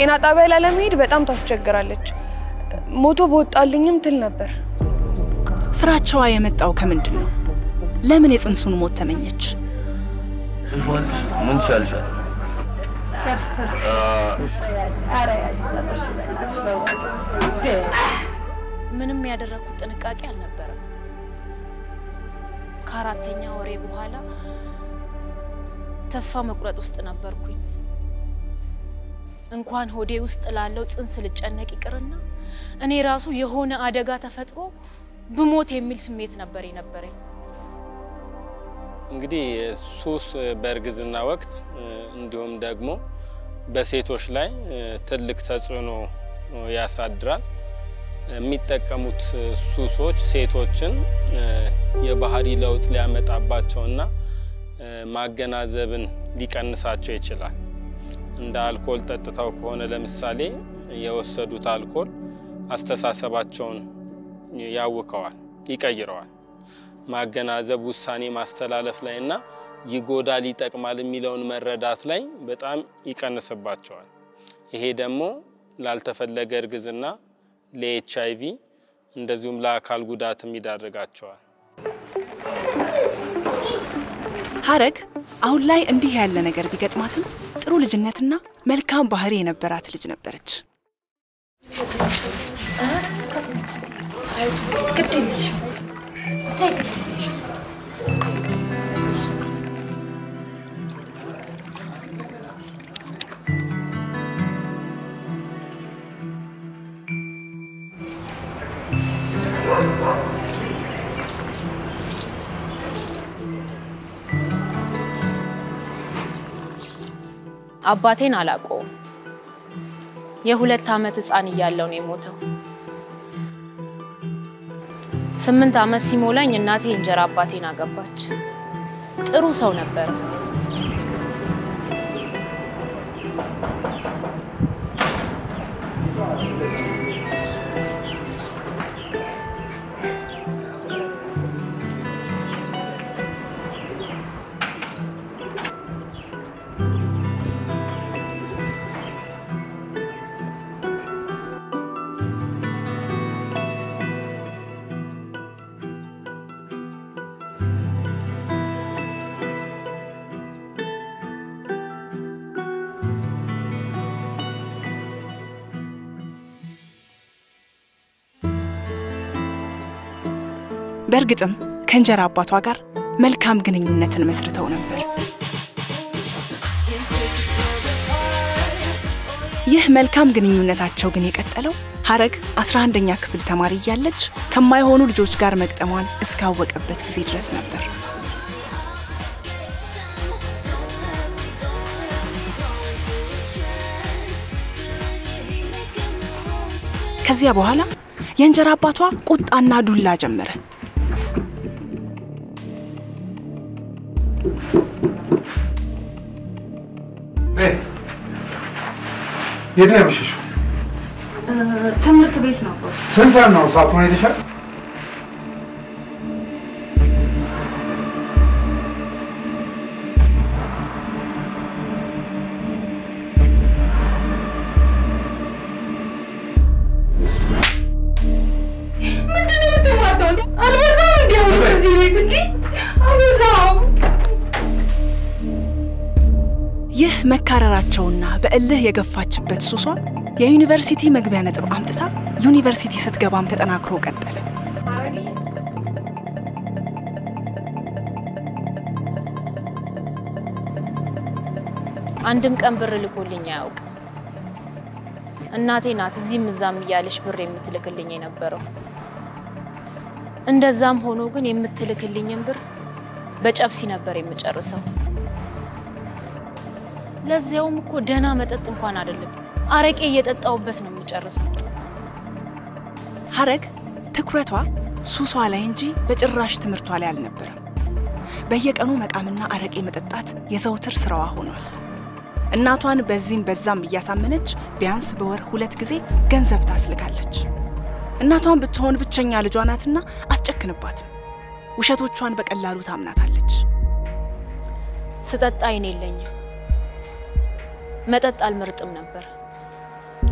ጤና ጣቢያ ለመሄድ በጣም ታስቸግራለች ሞቶ በወጣልኝም ትል ነበር ፍራቻዋ የመጣው ከምንድነው ለምን የጽንሱን ሞት ተመኘች ምን ቻልሽ ምንም ያደረኩት ጥንቃቄ አልነበረም ከአራተኛ ወሬ በኋላ ተስፋ መቁረጥ ውስጥ ነበርኩኝ እንኳን ሆዴ ውስጥ ላለው ጽንስ ልጨነቅ ይቅርና እኔ ራሱ የሆነ አደጋ ተፈጥሮ ብሞት የሚል ስሜት ነበር የነበረኝ እንግዲህ ሱስ በእርግዝና ወቅት እንዲሁም ደግሞ በሴቶች ላይ ትልቅ ተጽዕኖ ያሳድራል የሚጠቀሙት ሱሶች ሴቶችን የባህሪ ለውጥ ሊያመጣባቸውና ማገናዘብን ሊቀንሳቸው ይችላል እንደ አልኮል ጠጥተው ከሆነ ለምሳሌ የወሰዱት አልኮል አስተሳሰባቸውን ያውከዋል ይቀይረዋል ማገናዘብ ውሳኔ ማስተላለፍ ላይና ይጎዳል ይጠቅማል የሚለውን መረዳት ላይ በጣም ይቀንስባቸዋል ይሄ ደግሞ ላልተፈለገ እርግዝና ለኤችአይቪ እንደዚሁም ለአካል ጉዳትም ይዳርጋቸዋል ሐረግ አሁን ላይ እንዲህ ያለ ነገር ቢገጥማትም ጥሩ ልጅነትና መልካም ባህሪ የነበራት ልጅ ነበረች አባቴን አላቀው የ2 አመት ህፃን እያለው ነው የሞተው 8 አመት ሲሞላኝ እናቴ እንጀራ አባቴን አገባች ጥሩ ሰው ነበር በርግጥም ከእንጀራ አባቷ ጋር መልካም ግንኙነትን መስርተው ነበር ይህ መልካም ግንኙነታቸው ግን የቀጠለው ሐረግ 11ኛ ክፍል ተማሪ ያለች ከማይሆኑ ልጆች ጋር መግጠሟን እስካወቀበት ጊዜ ድረስ ነበር ከዚያ በኋላ የእንጀራ አባቷ ቁጣና ዱላ ጀመረ። የት ነው የምትሸሹ? ትምህርት ቤት ነው። ስንት ሰዓት ነው? ሰዓቱን አይተሻል? ይህ መካረራቸውና በእልህ የገፋችበት ሱሷ የዩኒቨርሲቲ መግቢያ ነጥብ አምጥታ ዩኒቨርሲቲ ስትገባም ተጠናክሮ ቀጠለ። አንድም ቀን ብር ልኮልኝ አያውቅም። እናቴ ናት እዚህም እዛም እያለች ብር የምትልክልኝ የነበረው። እንደዛም ሆኖ ግን የምትልክልኝን ብር በጨብሲ ነበር የምጨርሰው። ለዚያውም እኮ ደና መጠጥ እንኳን አይደለም አረቄ እየጠጣውበት ነው የምጨርሰው። ሐረግ ትኩረቷ ሱሷ ላይ እንጂ በጭራሽ ትምህርቷ ላይ አልነበረም። በየቀኑ መቃምና አረቄ መጠጣት የዘውትር ስራዋ ሆኗል። እናቷን በዚህም በዛም እያሳመነች ቢያንስ በወር 2 ጊዜ ገንዘብ ታስልካለች። እናቷን ብትሆን ብቸኛ ልጇ ናትና አትጨክንባትም። ውሸቶቿን በቀላሉ ታምናታለች። ስጠጣ አይኔለኝ መጠጥ አልመርጥም ነበር።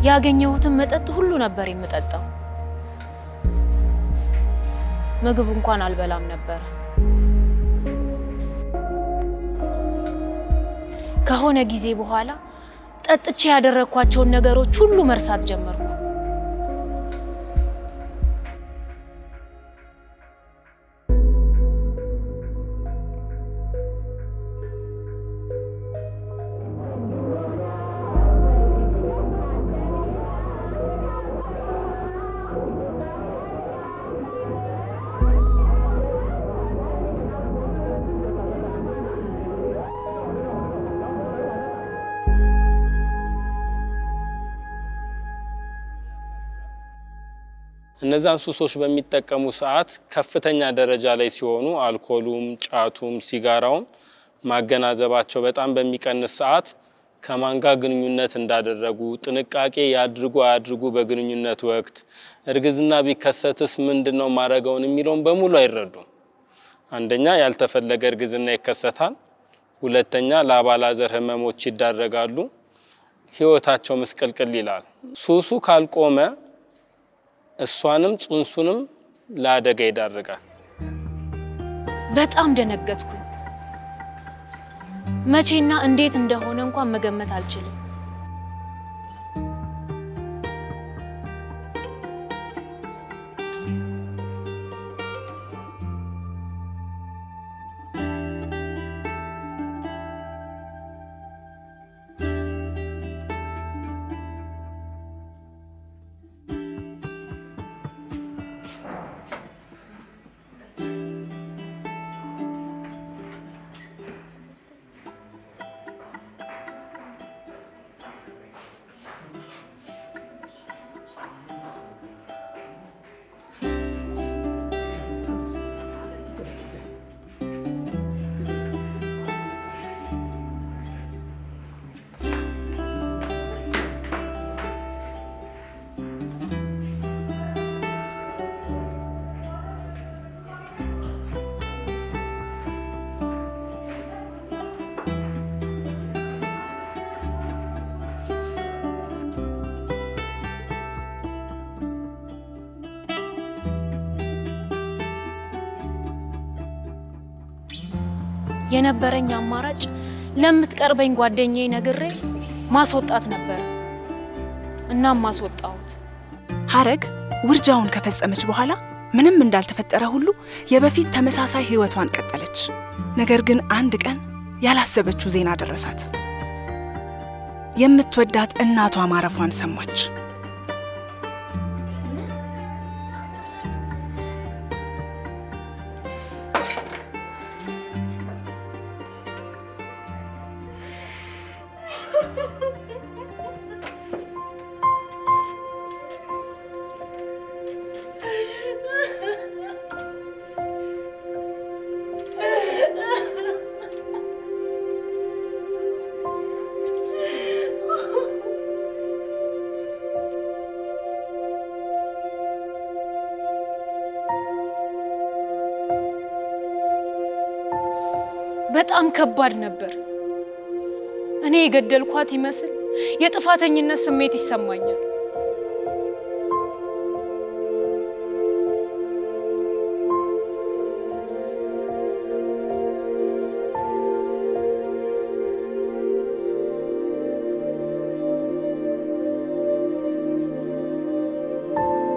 ያገኘሁትን መጠጥ ሁሉ ነበር የምጠጣው። ምግብ እንኳን አልበላም ነበር። ከሆነ ጊዜ በኋላ ጠጥቼ ያደረኳቸውን ነገሮች ሁሉ መርሳት ጀመርኩ። እነዛን ሱሶች በሚጠቀሙ ሰዓት ከፍተኛ ደረጃ ላይ ሲሆኑ አልኮሉም ጫቱም ሲጋራውም ማገናዘባቸው በጣም በሚቀንስ ሰዓት ከማን ጋር ግንኙነት እንዳደረጉ ጥንቃቄ ያድርጉ አያድርጉ በግንኙነት ወቅት እርግዝና ቢከሰትስ ምንድነው ማረጋውን የሚለውን በሙሉ አይረዱም። አንደኛ ያልተፈለገ እርግዝና ይከሰታል፣ ሁለተኛ ለአባላዘር ህመሞች ይዳረጋሉ፣ ህይወታቸው መስቀልቅል ይላል። ሱሱ ካልቆመ እሷንም ጽንሱንም ለአደጋ ይዳርጋል። በጣም ደነገጥኩ። መቼና እንዴት እንደሆነ እንኳን መገመት አልችልም። የነበረኝ አማራጭ ለምትቀርበኝ ጓደኛዬ ነግሬ ማስወጣት ነበር። እናም ማስወጣሁት። ሐረግ ውርጃውን ከፈጸመች በኋላ ምንም እንዳልተፈጠረ ሁሉ የበፊት ተመሳሳይ ህይወቷን ቀጠለች። ነገር ግን አንድ ቀን ያላሰበችው ዜና ደረሳት። የምትወዳት እናቷ ማረፏን ሰማች። በጣም ከባድ ነበር። እኔ የገደልኳት ይመስል የጥፋተኝነት ስሜት ይሰማኛል።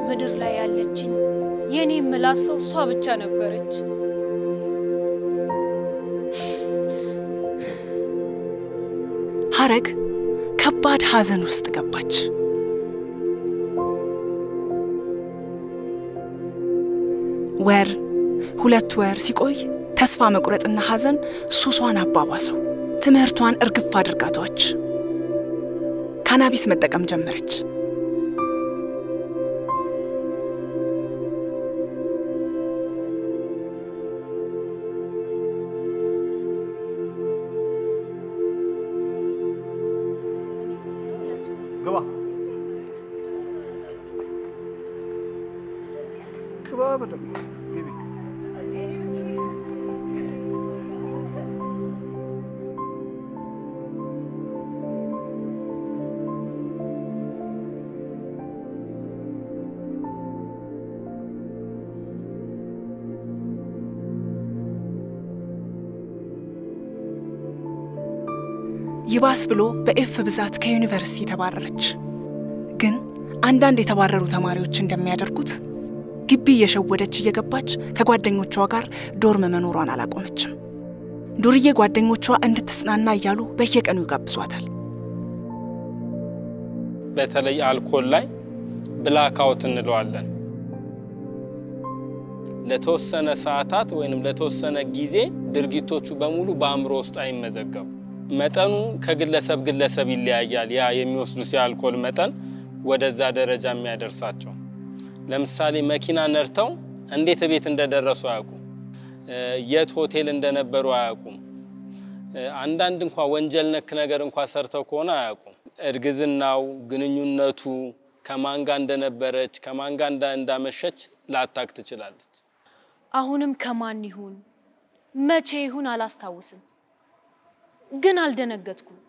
ምድር ላይ ያለችኝ የኔ ምላሰው እሷ ብቻ ነበረች። ሐረግ ከባድ ሐዘን ውስጥ ገባች። ወር 2 ወር ሲቆይ ተስፋ መቁረጥና ሐዘን ሱሷን አባባሰው። ትምህርቷን እርግፍ አድርጋ ተወች። ካናቢስ መጠቀም ጀመረች። ይባስ ብሎ በኤፍ ብዛት ከዩኒቨርሲቲ ተባረረች። ግን አንዳንድ የተባረሩ ተማሪዎች እንደሚያደርጉት ግቢ የሸወደች እየገባች ከጓደኞቿ ጋር ዶርም መኖሯን አላቆመችም። ዱርዬ ጓደኞቿ እንድትጽናና እያሉ በየቀኑ ይጋብዟታል። በተለይ አልኮል ላይ ብላክአውት እንለዋለን። ለተወሰነ ሰዓታት ወይንም ለተወሰነ ጊዜ ድርጊቶቹ በሙሉ በአእምሮ ውስጥ አይመዘገቡ። መጠኑ ከግለሰብ ግለሰብ ይለያያል። ያ የሚወስዱት የአልኮል መጠን ወደዛ ደረጃ የሚያደርሳቸው። ለምሳሌ መኪና ነርተው እንዴት ቤት እንደደረሱ አያውቁም። የት ሆቴል እንደነበሩ አያውቁም። አንዳንድ እንኳን ወንጀል ነክ ነገር እንኳን ሰርተው ከሆነ አያውቁም። እርግዝናው፣ ግንኙነቱ ከማን ጋር እንደነበረች ከማን ጋር እንዳመሸች ላታክ ትችላለች። አሁንም ከማን ይሁን መቼ ይሁን አላስታውስም፣ ግን አልደነገጥኩም።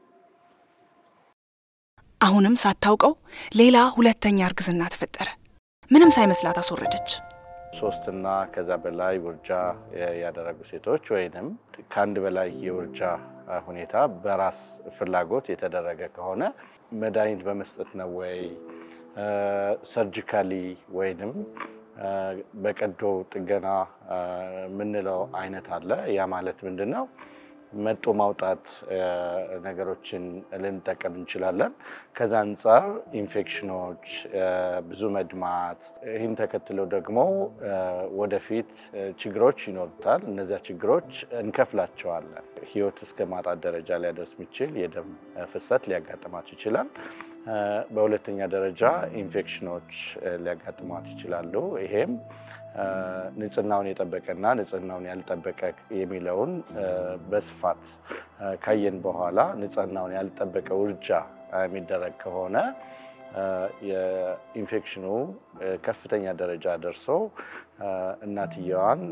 አሁንም ሳታውቀው ሌላ ሁለተኛ እርግዝና ተፈጠረ። ምንም ሳይመስላት አስወረደች። 3 እና ከዛ በላይ ውርጃ ያደረጉ ሴቶች ወይንም ከአንድ በላይ የውርጃ ሁኔታ በራስ ፍላጎት የተደረገ ከሆነ መድኃኒት በመስጠት ነው ወይ ሰርጂካሊ ወይንም በቀዶ ጥገና ምንለው አይነት አለ። ያ ማለት ምንድነው? መጦ ማውጣት ነገሮችን ልንጠቀም እንችላለን። ከዛ አንፃር ኢንፌክሽኖች፣ ብዙ መድማት፣ ይህን ተከትለው ደግሞ ወደፊት ችግሮች ይኖሩታል። እነዚያ ችግሮች እንከፍላቸዋለን። ህይወት እስከ ማጣት ደረጃ ሊያደርስ የሚችል የደም ፍሰት ሊያጋጥማት ይችላል። በሁለተኛ ደረጃ ኢንፌክሽኖች ሊያጋጥሟት ይችላሉ። ይሄም ንጽህናውን የጠበቀና ንጽህናውን ያልጠበቀ የሚለውን በስፋት ካየን በኋላ ንጽህናውን ያልጠበቀ ውርጃ የሚደረግ ከሆነ የኢንፌክሽኑ ከፍተኛ ደረጃ ደርሶ እናትየዋን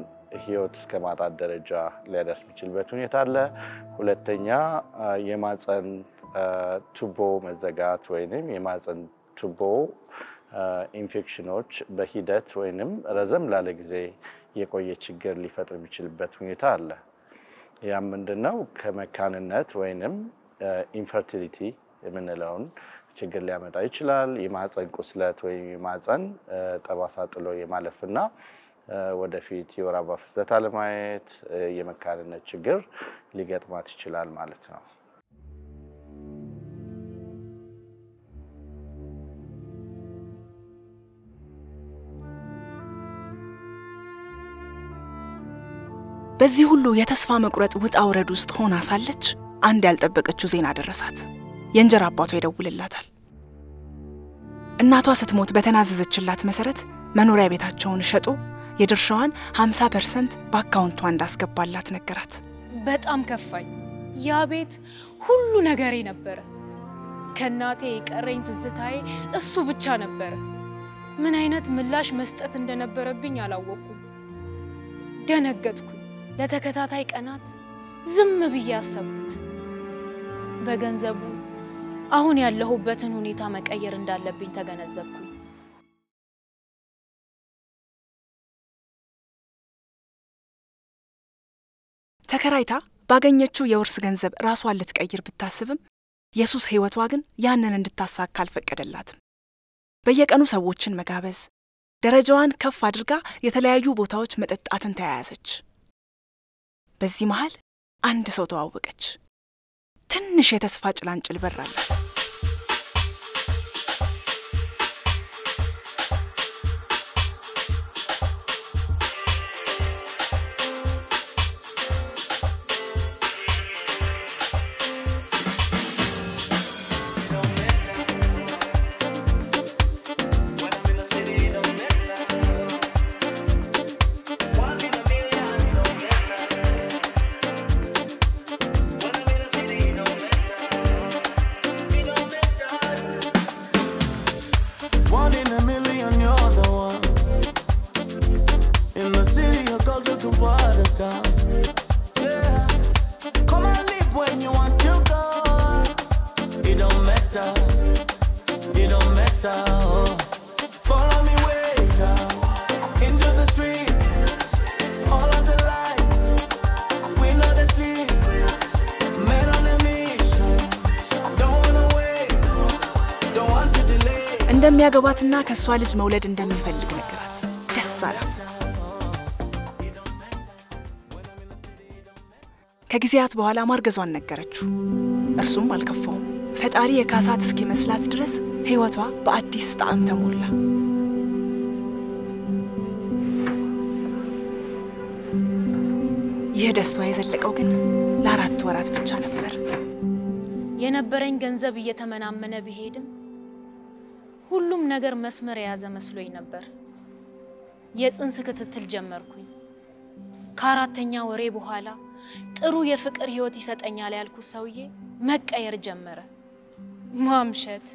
ህይወት እስከ ማጣት ደረጃ ሊያደርስ የሚችልበት ሁኔታ አለ። ሁለተኛ የማህፀን ቱቦ መዘጋት ወይንም የማህፀን ቱቦ ኢንፌክሽኖች በሂደት ወይንም ረዘም ላለ ጊዜ የቆየ ችግር ሊፈጥር የሚችልበት ሁኔታ አለ። ያ ምንድነው? ከመካንነት ወይንም ኢንፈርቲሊቲ የምንለውን ችግር ሊያመጣ ይችላል። የማህፀን ቁስለት ወይም የማህፀን ጠባሳ ጥሎ የማለፍና ወደፊት የወር አበባ ፍሰት አለማየት የመካንነት ችግር ሊገጥማት ይችላል ማለት ነው። በዚህ ሁሉ የተስፋ መቁረጥ ውጣ ውረድ ውስጥ ሆና ሳለች አንድ ያልጠበቀችው ዜና ደረሳት። የእንጀራ አባቷ ይደውልላታል። እናቷ ስትሞት በተናዘዘችላት መሰረት መኖሪያ ቤታቸውን ሸጦ የድርሻዋን 50% በአካውንቷ እንዳስገባላት ነገራት። በጣም ከፋኝ። ያ ቤት ሁሉ ነገሬ ነበር። ከናቴ ቀረኝ ትዝታዬ እሱ ብቻ ነበር። ምን አይነት ምላሽ መስጠት እንደነበረብኝ አላወቅኩም። ደነገጥኩ። ለተከታታይ ቀናት ዝም ብዬ አሰብኩት። በገንዘቡ አሁን ያለሁበትን ሁኔታ መቀየር እንዳለብኝ ተገነዘብኩኝ። ተከራይታ ባገኘችው የውርስ ገንዘብ ራሷን ልትቀይር ብታስብም የሱስ ህይወቷ ግን ያንን እንድታሳካ አልፈቀደላትም። በየቀኑ ሰዎችን መጋበዝ፣ ደረጃዋን ከፍ አድርጋ የተለያዩ ቦታዎች መጠጣትን ተያያዘች። በዚህ መሃል አንድ ሰው ተዋወቀች። ትንሽ የተስፋ ጭላንጭል በራላት። እንደሚያገባትና ከሷ ልጅ መውለድ እንደሚፈልግ ነገራት። ደስ አላት። ከጊዜያት በኋላ ማርገዟን ነገረችው። እርሱም አልከፋውም። ፈጣሪ የካሳት እስኪመስላት ድረስ ህይወቷ በአዲስ ጣዕም ተሞላ። ይህ ደስታ የዘለቀው ግን ለ4 ወራት ብቻ ነበር። የነበረኝ ገንዘብ እየተመናመነ ቢሄድም ሁሉም ነገር መስመር የያዘ መስሎኝ ነበር። የጽንስ ክትትል ጀመርኩኝ። ከአራተኛ ወሬ በኋላ ጥሩ የፍቅር ህይወት ይሰጠኛል ያልኩት ሰውዬ መቀየር ጀመረ። ማምሸት፣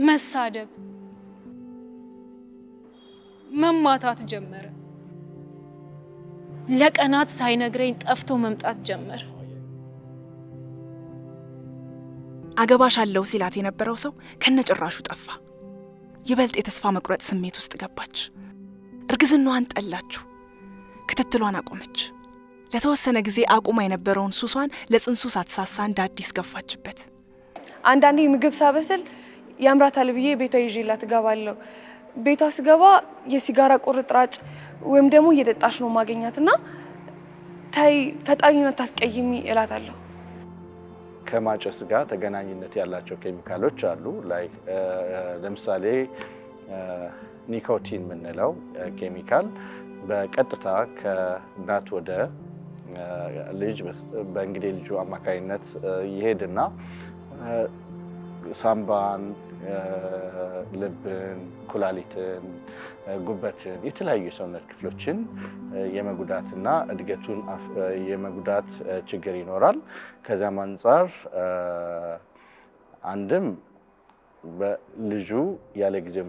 መሳደብ፣ መማታት ጀመረ። ለቀናት ሳይነግረኝ ጠፍቶ መምጣት ጀመረ። አገባሻለሁ ሲላት የነበረው ሰው ከነጭራሹ ጠፋ። ይበልጥ የተስፋ መቁረጥ ስሜት ውስጥ ገባች። እርግዝናዋን ጠላችሁ። ክትትሏን አቆመች። ለተወሰነ ጊዜ አቁማ የነበረውን ሱሷን ለጽንሱ ሳትሳሳ እንደ አዲስ ገፋችበት። አንዳንዴ ምግብ ሳበስል ያምራታል ብዬ ቤቷ ይዤላት እገባለሁ። ቤቷ ስገባ የሲጋራ ቁርጥራጭ ወይም ደግሞ እየጠጣች ነው ማገኛትና ታይ ፈጣሪና ታስቀይሚ እላታለሁ። ከማጨስ ጋር ተገናኝነት ያላቸው ኬሚካሎች አሉ። ላይክ ለምሳሌ ኒኮቲን የምንለው ኬሚካል በቀጥታ ከእናት ወደ ልጅ በእንግዴ ልጁ አማካይነት ይሄድና ሳምባን፣ ልብን፣ ኩላሊትን፣ ጉበትን የተለያዩ የሰውነት ክፍሎችን የመጉዳትና እድገቱን የመጉዳት ችግር ይኖራል። ከዛም አንፃር አንድም በልጁ ያለ ጊዜው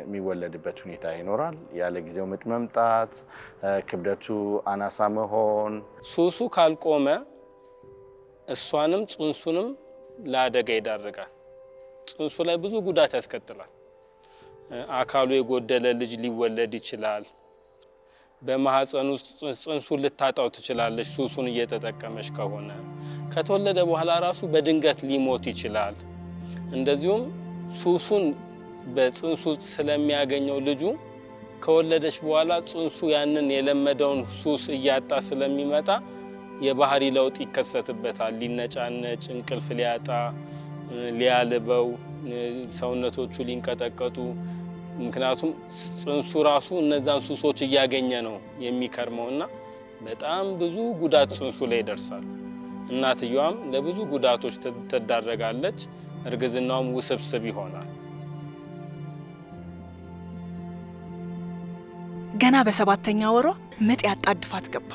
የሚወለድበት ሁኔታ ይኖራል። ያለ ጊዜው ምጥ መምጣት፣ ክብደቱ አናሳ መሆን። ሱሱ ካልቆመ እሷንም ጽንሱንም ለአደጋ ይዳርጋል። ጽንሱ ላይ ብዙ ጉዳት ያስከትላል። አካሉ የጎደለ ልጅ ሊወለድ ይችላል። በማህፀን ውስጥ ጽንሱን ልታጣው ትችላለች ሱሱን እየተጠቀመች ከሆነ። ከተወለደ በኋላ ራሱ በድንገት ሊሞት ይችላል። እንደዚሁም ሱሱን በጽንሱ ስለሚያገኘው ልጁ ከወለደች በኋላ ጽንሱ ያንን የለመደውን ሱስ እያጣ ስለሚመጣ የባህሪ ለውጥ ይከሰትበታል። ሊነጫነጭ፣ እንቅልፍ ሊያጣ፣ ሊያልበው፣ ሰውነቶቹ ሊንቀጠቀጡ። ምክንያቱም ጽንሱ ራሱ እነዛን ሱሶች እያገኘ ነው የሚከርመውና በጣም ብዙ ጉዳት ጽንሱ ላይ ይደርሳል። እናትየዋም ለብዙ ጉዳቶች ትዳረጋለች። እርግዝናውም ውስብስብ ይሆናል። ገና በ7ኛ ወሯ ምጥ ያጣድፋት ገባ።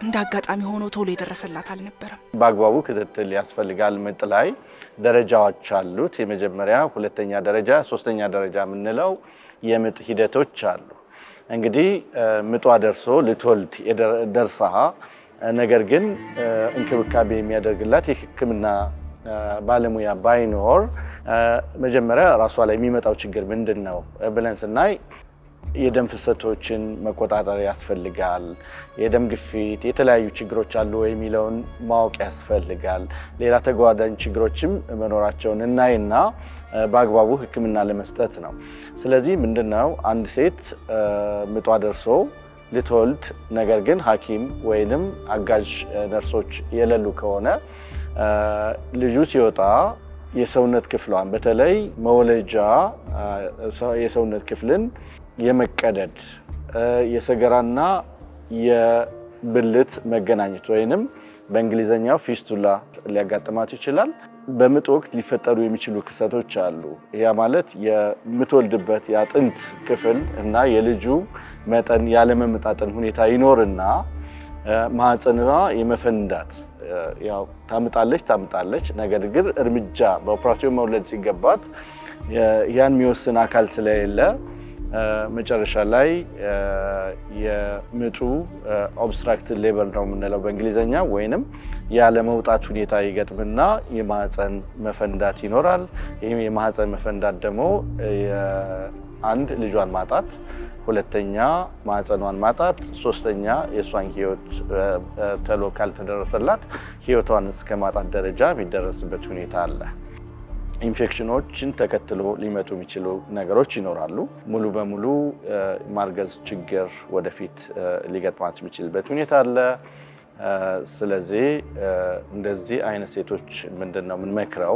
እንደ እንዳጋጣሚ ሆኖ ቶሎ የደረሰላት አልነበረም። በአግባቡ ክትትል ያስፈልጋል። ምጥ ላይ ደረጃዎች አሉት። የመጀመሪያ፣ ሁለተኛ ደረጃ፣ ሶስተኛ ደረጃ የምንለው የምጥ ሂደቶች አሉ። እንግዲህ ምጧ ደርሶ ልትወልድ ደርሳ ነገር ግን እንክብካቤ የሚያደርግላት የሕክምና ባለሙያ ባይኖር መጀመሪያ ራሷ ላይ የሚመጣው ችግር ምንድነው ብለን ስናይ የደም ፍሰቶችን መቆጣጠር ያስፈልጋል። የደም ግፊት፣ የተለያዩ ችግሮች አሉ ወይ የሚለውን ማወቅ ያስፈልጋል። ሌላ ተጓዳኝ ችግሮችም መኖራቸውን እናይና በአግባቡ ሕክምና ለመስጠት ነው። ስለዚህ ምንድነው አንድ ሴት ምጧ ደርሶ ልትወልድ ነገር ግን ሐኪም ወይንም አጋዥ ነርሶች የሌሉ ከሆነ ልጁ ሲወጣ የሰውነት ክፍሏን በተለይ መወለጃ የሰውነት ክፍልን የመቀደድ የሰገራና የብልት መገናኘት ወይንም በእንግሊዘኛው ፊስቱላ ሊያጋጥማት ይችላል። በምጥ ወቅት ሊፈጠሩ የሚችሉ ክስተቶች አሉ። ያ ማለት የምትወልድበት የአጥንት ክፍል እና የልጁ መጠን ያለመመጣጠን ሁኔታ ይኖርና ማህፀንዋ የመፈንዳት ያው ታምጣለች ነገር ግን እርምጃ በኦፕራሲዮን መውለድ ሲገባት ያን የሚወስን አካል ስለሌለ መጨረሻ ላይ የምጡ ኦብስትራክትድ ሌበር ነው የምንለው በእንግሊዘኛ ወይንም ያለ መውጣት ሁኔታ ይገጥምና የማህፀን መፈንዳት ይኖራል። ይሄም የማህፀን መፈንዳት ደግሞ አንድ ልጇን ማጣት፣ ሁለተኛ ማህፀኗን ማጣት፣ ሶስተኛ የሷን ህይወት ተሎ ካልተደረሰላት ህይወቷን እስከ ማጣት ደረጃ የሚደርስበት ሁኔታ አለ። ኢንፌክሽኖችን ተከትሎ ሊመጡ የሚችሉ ነገሮች ይኖራሉ። ሙሉ በሙሉ ማርገዝ ችግር ወደፊት ሊገጥማት የሚችልበት ሁኔታ አለ። ስለዚህ እንደዚህ አይነት ሴቶች ምንድነው የምንመክረው?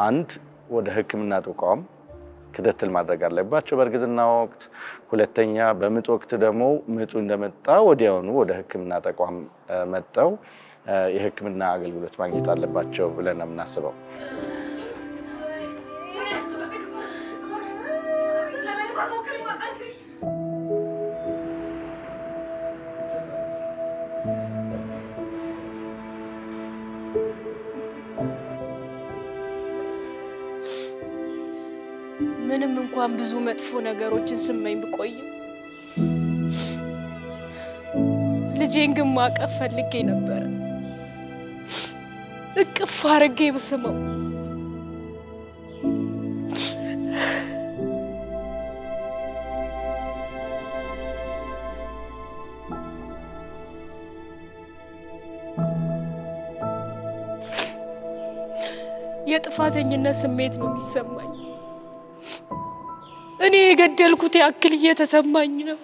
አንድ ወደ ሕክምና ተቋም ክትትል ማድረግ አለባቸው በእርግዝና ወቅት። ሁለተኛ በምጥ ወቅት ደግሞ ምጡ እንደመጣ ወዲያውኑ ወደ ሕክምና ተቋም መጥተው የሕክምና አገልግሎት ማግኘት አለባቸው ብለን ነው የምናስበው። ምንም እንኳን ብዙ መጥፎ ነገሮችን ስመኝ ብቆይም ልጄን ግን ማቀፍ ፈልጌ ነበር። እቅፍ አድርጌ ብስመው የጥፋተኝነት ስሜት ነው የሚሰማኝ። እኔ የገደልኩት ያክል እየተሰማኝ ነው።